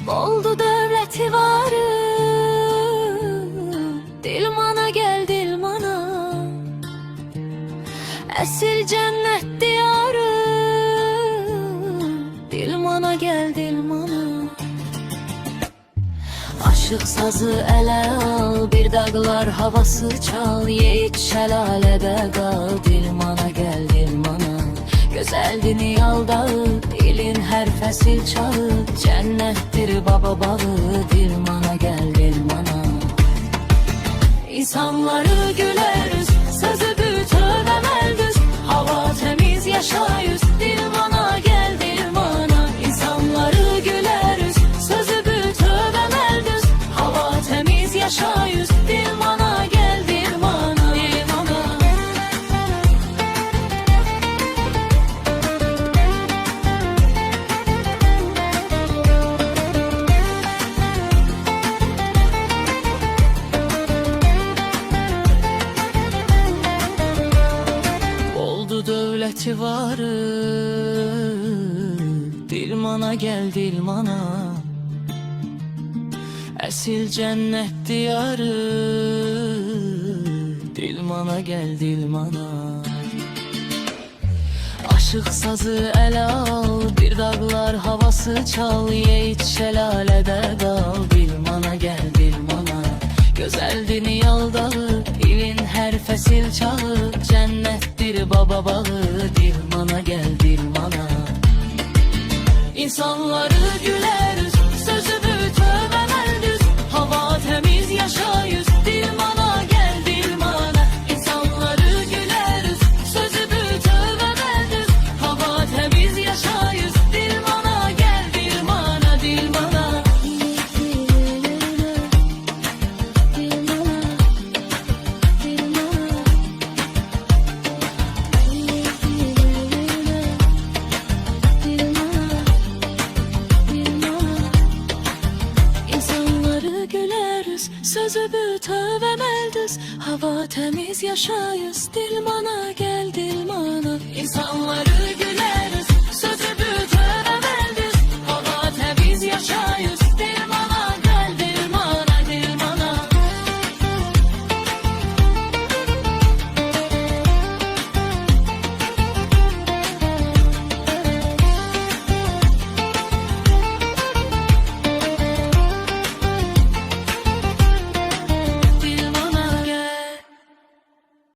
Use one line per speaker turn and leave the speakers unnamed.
Oldu devleti varı, Dilmana gel Dilmana. Esil cennet diyarı, Dilmana gel Dilmana. Aşık sazı ele al, bir dağlar havası çal. Yiğit şelalede kal, Dilmana gel Dilmana. Gözəldini yaldağı, ilin her fəsil çağı. Cennettir baba bağı, Dilmana gel Dilmana. İnsanları gülerüz, sözü bütövemeldüz. Hava temiz yaşayüz, Dilmana gel Dilmana. İnsanları gülerüz, sözü bütövemeldüz. Hava temiz yaşayüz, Dilmana gel Dilmana. Devleti varı, Dilmana gel Dilmana. Esil cennet diyarı, Dilmana gel Dilmana. Aşık sazı ele al, bir dağlar havası çal. Yiğit şelalede kal, Dilmana gel Dilmana. Gözəldini yaldağı, ilin her fəsil çağı. Cennettir baba bağı, Dilmana gel Dilmana. İnsanları gülerüz, sözü bütövemeldüz. Hava temiz yaşayüz, Dilmana gel Dilmana. İnsanları gülerüz, sözü bütövemeldüz. Hava temiz yaşayüz, Dilmana gel Dilmana, Dilmana. Sözü bütövemeldüz. Hava temiz yaşayüz, Dilmana gel Dilmana. İnsanları güleriz.